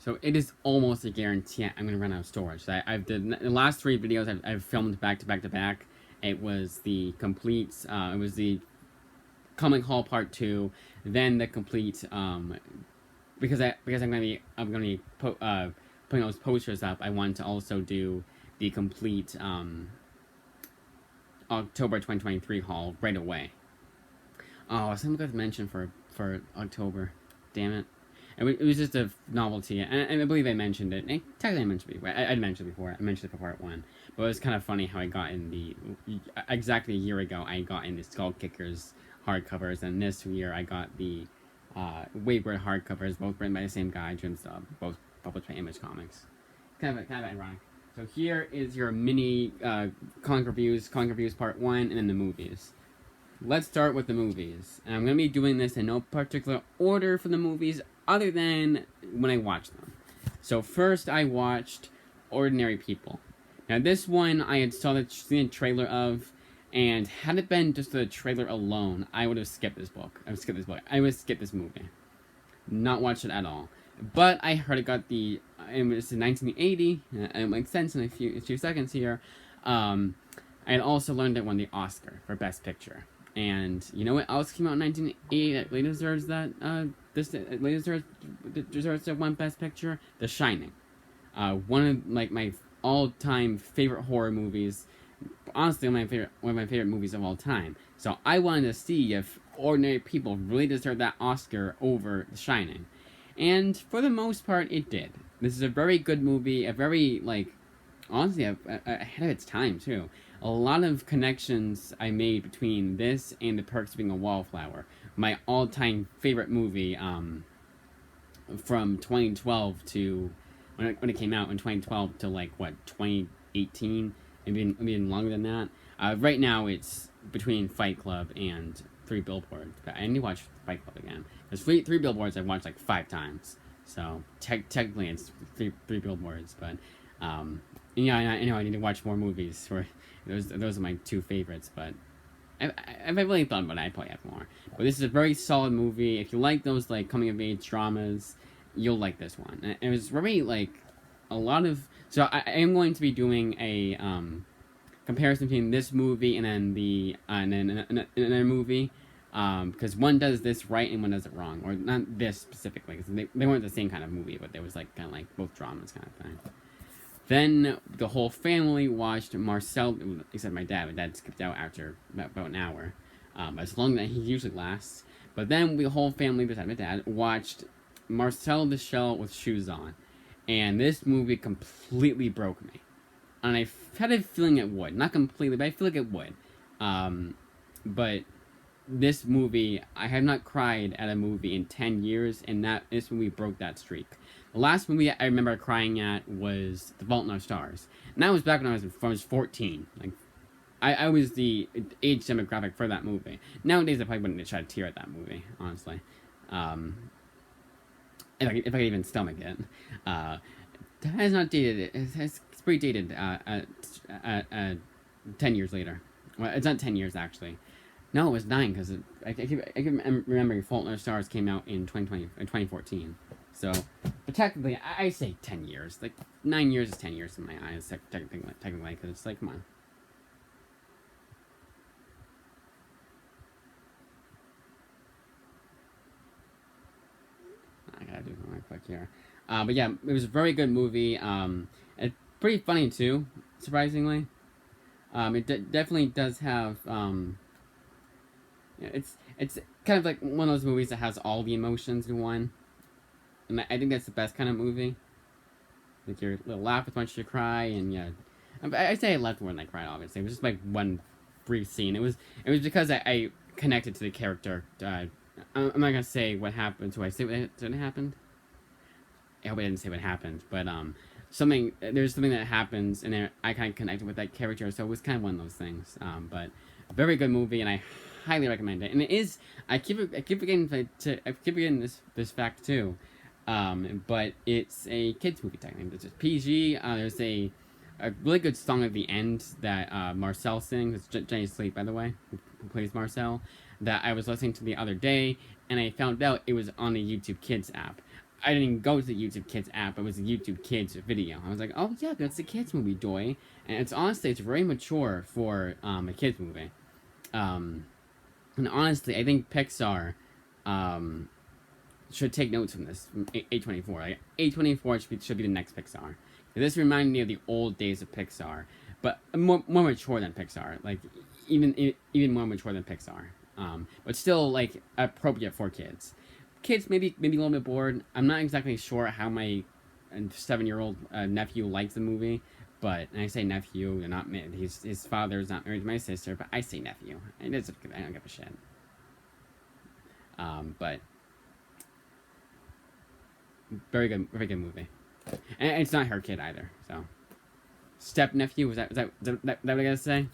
So it is almost a guarantee I'm going to run out of storage. I've did the last 3 videos I've filmed back to back to back. It was the complete. It was the Comic Haul Part 2, then the complete. Because I'm gonna be putting those posters up. I wanted to also do the complete October 2023 haul right away. Oh, something I've mentioned for October. Damn it. It was just a novelty, and I believe I mentioned it. Technically, I mentioned it before. I mentioned it before. I mentioned it for part 1. But it was kind of funny how I got in the... Exactly a year ago, I got in the Skull Kickers hardcovers, and this year I got the Wayward hardcovers, both written by the same guy, Jim Stubb, both published by Image Comics. Kind of ironic. So here is your mini comic reviews part 1, and then the movies. Let's start with the movies. And I'm going to be doing this in no particular order for the movies, other than when I watched them. So first I watched Ordinary People. Now this one I had seen a trailer of, and had it been just the trailer alone, I would have skipped this book. I would skip this movie. Not watched it at all. But I heard it got the... It was in 1980, and it makes sense in a few seconds here. I had also learned it won the Oscar for Best Picture. And you know what else came out in 1980 that really deserves that? Deserves to win Best Picture? The Shining. One of my all-time favorite horror movies. Honestly, one of my favorite movies of all time. So I wanted to see if Ordinary People really deserved that Oscar over The Shining. And for the most part, it did. This is a very good movie, a very, honestly, ahead of its time, too. A lot of connections I made between this and The Perks of Being a Wallflower. My all-time favorite movie from 2012 to... When it came out in 2012 to, 2018? Maybe even longer than that. Right now, it's between Fight Club and 3 Billboards. But I need to watch Fight Club again. Because 3 Billboards I've watched 5 times. So technically it's 3 Billboards. But yeah, I know I need to watch more movies. Those are my 2 favorites. But if I really thought about it, I'd probably have more. But this is a very solid movie. If you like those coming of age dramas, you'll like this one. And it was very a lot of... So I am going to be doing a comparison between this movie and then another movie, because one does this right and one does it wrong, or not this specifically, because they weren't the same kind of movie, but there was kind of both dramas kind of thing. Then the whole family watched Marcel, except my dad. My dad skipped out after about an hour, as long as he usually lasts. But then the whole family, besides my dad, watched Marcel the Shell with Shoes On. And this movie completely broke me. And I had a feeling it would. Not completely, but I feel like it would. But this movie, I have not cried at a movie in 10 years, and this movie broke that streak. The last movie I remember crying at was The Fault in Our Stars. And that was back when I was 14. I was the age demographic for that movie. Nowadays, I probably wouldn't shed a tear at that movie, honestly. If I could even stomach it. It has not dated. It's pretty dated 10 years later. Well, it's not 10 years, actually. No, it was 9, because I keep remembering Fault in Our Stars came out in 2014. So, but technically, I say 10 years. 9 years is 10 years in my eyes, technically, because it's come on. I gotta do it real quick here. But yeah, it was a very good movie. It's pretty funny too, surprisingly. It definitely does have. It's kind of like one of those movies that has all the emotions in one, and I think that's the best kind of movie. You'll laugh as much as you cry, and yeah, I say I laughed more than I cried. Obviously, it was just one brief scene. It was because I connected to the character. I'm not gonna say what happened. So I say what happened. I hope I didn't say what happened, but there's something that happens, and then I kind of connected with that character, so it was kind of one of those things. But very good movie, and I highly recommend it. And it is. I keep forgetting this fact too. But it's a kids movie technically. It's just PG. There's a really good song at the end that Marcel sings. It's Jenny Slate, by the way, who plays Marcel. That I was listening to the other day, and I found out it was on the YouTube Kids app. I didn't even go to the YouTube Kids app. It was the YouTube Kids video. I was like, oh yeah, that's a kids movie, Doy. And it's honestly, it's very mature for a kids movie. Um, and honestly, I think Pixar um, should take notes from this, from A24. Like, A24 should be the next Pixar. This reminded me of the old days of Pixar, but more mature than Pixar. Like, even more mature than Pixar. But still, like, appropriate for kids. Kids maybe a little bit bored. I'm not exactly sure how my 7-year-old nephew likes the movie, but and I say nephew, and not his father is not married to my sister, but I say nephew. And I don't give a shit. But very good movie, and it's not her kid either. So, step nephew, was that what I gotta say?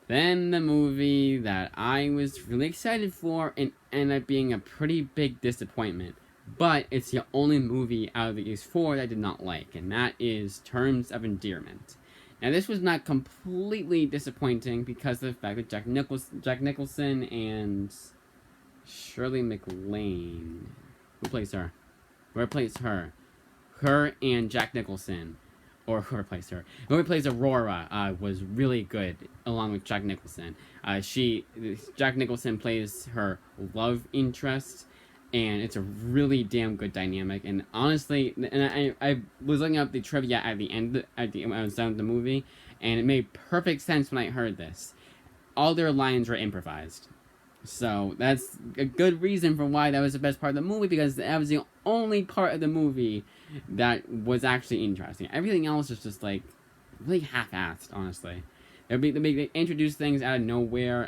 Then the movie that I was really excited for and ended up being a pretty big disappointment. But it's the only movie out of these four that I did not like, and that is Terms of Endearment. Now, this was not completely disappointing because of the fact that Jack Nicholson and Shirley MacLaine. Who plays her? Who plays her? Her and Jack Nicholson. Or whoever plays her. Whoever plays Aurora was really good, along with Jack Nicholson. Jack Nicholson plays her love interest, and it's a really damn good dynamic. And honestly, and I was looking up the trivia at the end, when I was done with the movie, and it made perfect sense when I heard this. All their lines were improvised. So that's a good reason for why that was the best part of the movie, because that was the only part of the movie that was actually interesting. Everything else is just like really half-assed, honestly. They introduce things out of nowhere.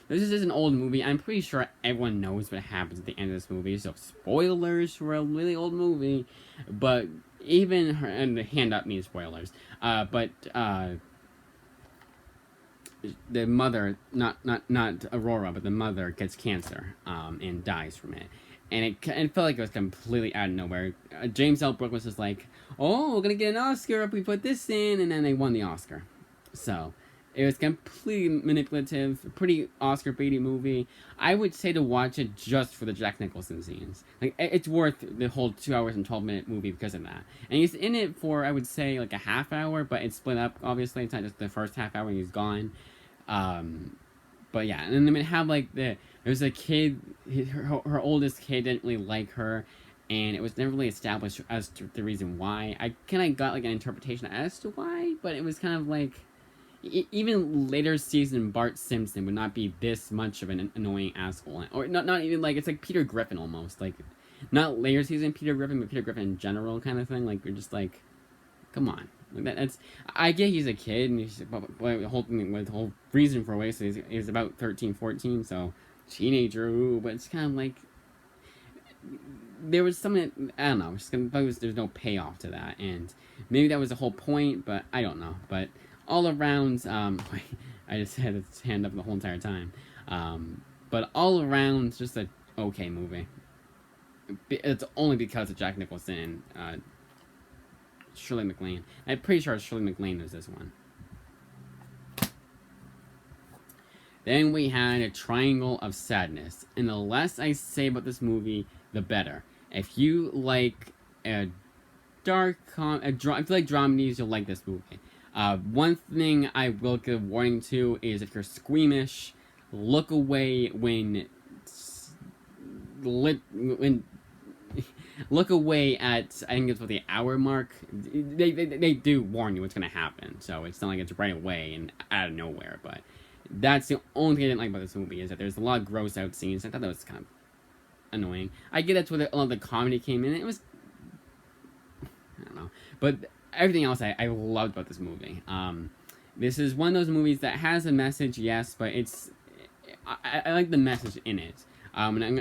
This is an old movie. I'm pretty sure everyone knows what happens at the end of this movie. So spoilers for a really old movie, but even her, and the hand up means spoilers. The mother, not Aurora, but the mother gets cancer, and dies from it. And it felt like it was completely out of nowhere. James L. Brooke was just like, oh, we're gonna get an Oscar if we put this in, and then they won the Oscar. So, it was completely manipulative, pretty Oscar-baity movie. I would say to watch it just for the Jack Nicholson scenes. Like, it's worth the whole 2 hours and 12-minute movie because of that. And he's in it for, I would say, like a half hour, but it's split up, obviously. It's not just the first half hour and he's gone. But yeah, and then they have like there's a kid, her oldest kid didn't really like her, and it was never really established as to the reason why. I kind of got like an interpretation as to why, but it was kind of like even later season Bart Simpson would not be this much of an annoying asshole, or not even like, it's like Peter Griffin almost, like not later season Peter Griffin, but Peter Griffin in general kind of thing. Like, you're just like, come on. That's, I get he's a kid, and the whole reason for wasting is about 13, 14, so teenager, ooh, but it's kind of like, there was something, I don't know, there's no payoff to that, and maybe that was the whole point, but I don't know. But all around, I just had its hand up the whole entire time, but all around, just an okay movie. It's only because of Jack Nicholson and Shirley MacLaine. I'm pretty sure Shirley MacLaine was this one. Then we had A Triangle of Sadness. And the less I say about this movie, the better. If you like a dark if you like dramedies, you'll like this movie. One thing I will give a warning to is if you're squeamish, look away when look away at, I think it's about the hour mark. They do warn you what's going to happen, so it's not like it's right away and out of nowhere, but that's the only thing I didn't like about this movie, is that there's a lot of gross out scenes. I thought that was kind of annoying. I get that's where a lot of the comedy came in. It was, I don't know, but everything else I loved about this movie. This is one of those movies that has a message, yes, but I like the message in it. And I'm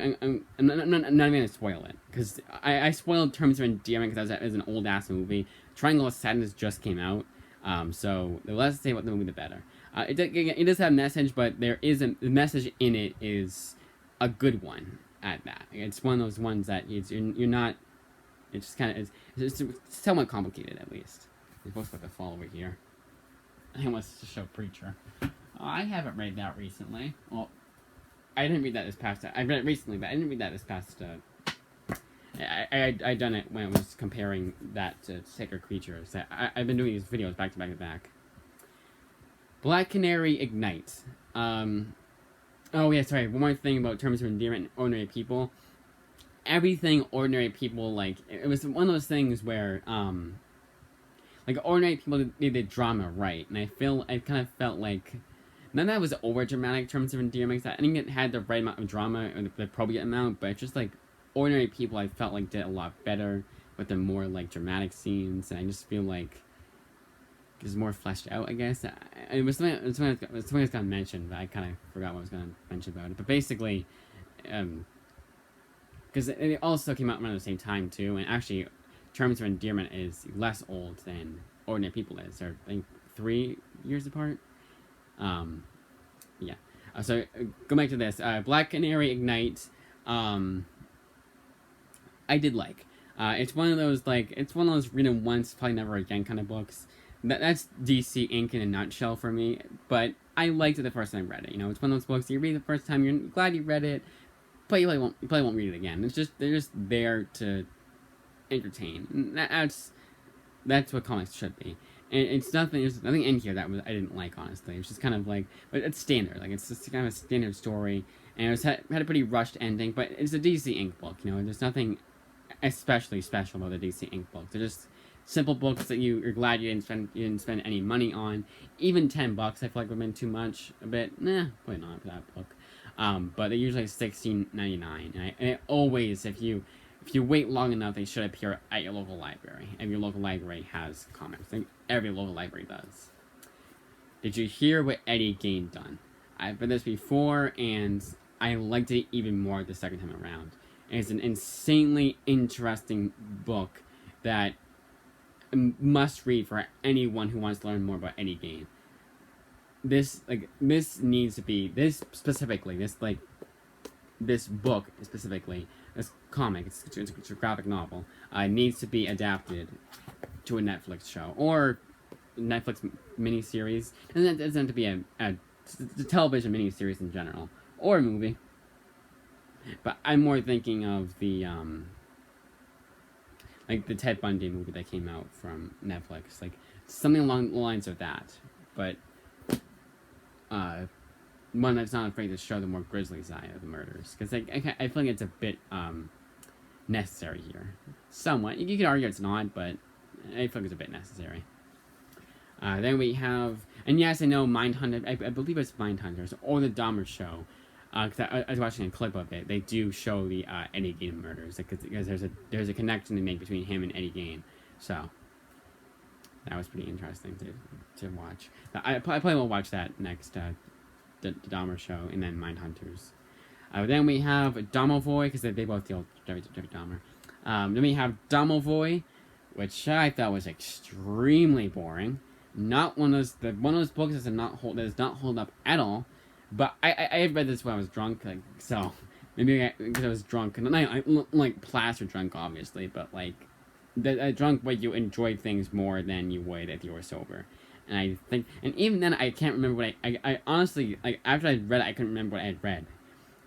not even going to spoil it, because I spoiled Terms of Endearment because that was an old-ass movie. Triangle of Sadness just came out, so the less I say about the movie, the better. It does have a message, but the message in it is a good one at that. It's one of those ones that you're not, it's just kind of, it's somewhat complicated, at least. We're supposed to put the follower here. I want to show Preacher. I haven't read that recently. Well, I didn't read that this past. I read it recently, but I didn't read that this past I done it when I was comparing that to Sacred Creatures. I've been doing these videos back to back to back. Black Canary Ignite. Oh yeah, sorry. One more thing about terms of endearment and ordinary people. Everything ordinary people like. It was one of those things where like ordinary people did the drama right, and I kind of felt like none of that was over dramatic terms of endearment. I think it had the right amount of drama or the appropriate amount, but it's just like ordinary people I felt like did a lot better with the more like dramatic scenes, and I just feel like it's more fleshed out, I guess. It was something that's got mentioned, but I kind of forgot what I was going to mention about it. But basically, because it also came out around the same time too, and actually, Terms of Endearment is less old than Ordinary People is. They're I think 3 years apart. Yeah. So go back to this. Black Canary Ignite. I did like. It's one of those read them once, probably never again kind of books. That's DC Inc. in a nutshell for me. But I liked it the first time I read it. You know, it's one of those books you read the first time, you're glad you read it, but you probably won't read it again. They're just there to entertain. And that's what comics should be. And there's nothing in here that I didn't like, honestly. It was just kind of like, but it's standard. Like, it's just kind of a standard story. And it had a pretty rushed ending, but it's a DC Inc. book, you know. There's nothing especially special about the DC Inc. book. They're just simple books that you're glad you didn't spend any money on. Even $10 I feel like would have been too much. A bit, probably not for that book. But they're usually $16.99. And it always, if you wait long enough, they should appear at your local library. If your local library has comics. I think every local library does. Did you hear what Eddie Gain done? I've read this before, and I liked it even more the second time around. And it's an insanely interesting book that must read for anyone who wants to learn more about Eddie Gain. This needs to be, this book specifically, this comic, it's a graphic novel, needs to be adapted to a Netflix show or Netflix miniseries, and that doesn't have to be a television miniseries in general, or a movie. But I'm more thinking of the like the Ted Bundy movie that came out from Netflix, like something along the lines of that, but one that's not afraid to show the more grisly side of the murders, because I feel like it's a bit necessary here, somewhat. You could argue it's not, but I feel like it's a bit necessary. Then we have, and yes, I know Mindhunter. I believe it's Mindhunters or the Dahmer Show. Because I was watching a clip of it. They do show the Eddie Gain murders, because there's a connection they make between him and Eddie Gain. So that was pretty interesting to watch. I probably will watch that next, the Dahmer Show, and then Mindhunters. Then we have Domovoy, because they both deal with Jeffrey Dahmer. Then we have Domovoy, which I thought was extremely boring. Not one of those books that does not hold up at all. But I had read this when I was drunk, like, so maybe because I was drunk, and I like plastered drunk, obviously, but like the drunk way you enjoy things more than you would if you were sober. And I think, and even then, I can't remember what I honestly, like, after I read it, I couldn't remember what I had read.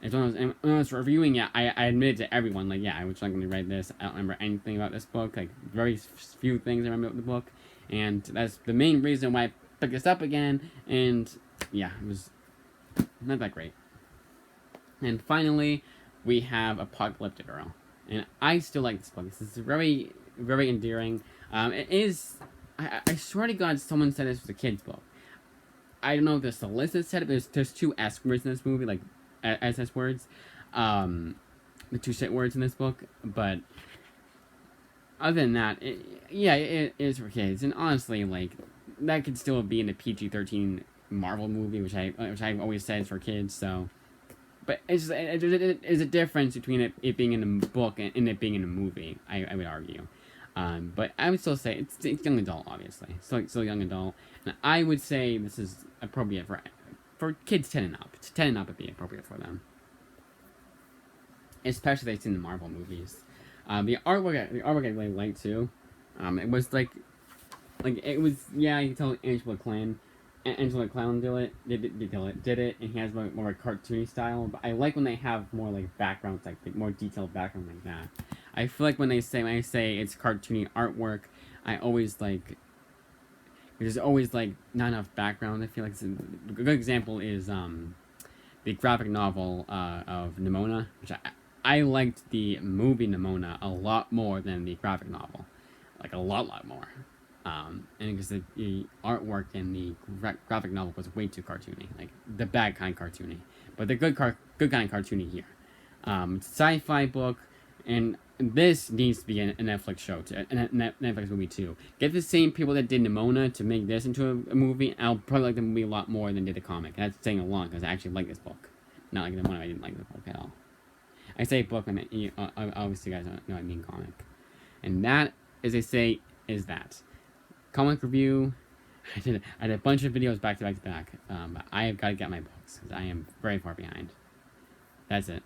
And when I was reviewing it, I admitted to everyone, like, yeah, I was drunk when I read this. I don't remember anything about this book, like, very few things I remember about the book. And that's the main reason why I picked this up again. And yeah, it was not that great. And finally, we have Apocalyptic Girl. And I still like this book. This is very, very endearing. It is, I swear to God, someone said this was a kid's book. I don't know if the solicit said it, but there's 2 S words in this movie, like SS words. The 2 shit words in this book. But other than that, it is for kids. And honestly, like, that could still be in a PG-13 Marvel movie, which I've always said is for kids. So, but it's a difference between it being in a book and it being in a movie. I would argue, but I would still say it's young adult, obviously, still young adult. And I would say this is appropriate for kids 10 and up. 10 and up would be appropriate for them, especially if they've seen the Marvel movies. The artwork I really liked too. It was like it was, yeah, you can tell Angela Clown did it, and he has more a cartoony style. But I like when they have more like backgrounds, like more detailed background like that. I feel like when I say it's cartoony artwork, I always like there's always like not enough background. I feel like a good example is the graphic novel of Nimona, which I liked the movie Nimona a lot more than the graphic novel, like a lot more. And because the artwork in the graphic novel was way too cartoony, like the bad kind cartoony, but the good kind cartoony here. It's a sci-fi book, and this needs to be a Netflix show, a Netflix movie too. Get the same people that did Nimona to make this into a movie. I'll probably like the movie a lot more than did the comic. And that's saying a lot because I actually like this book. Not like Nimona, I didn't like the book at all. I say book, and obviously you guys know I mean comic. And that, as I say, is that comic review. I did a bunch of videos back to back. But I have got to get my books because I am very far behind. That's it.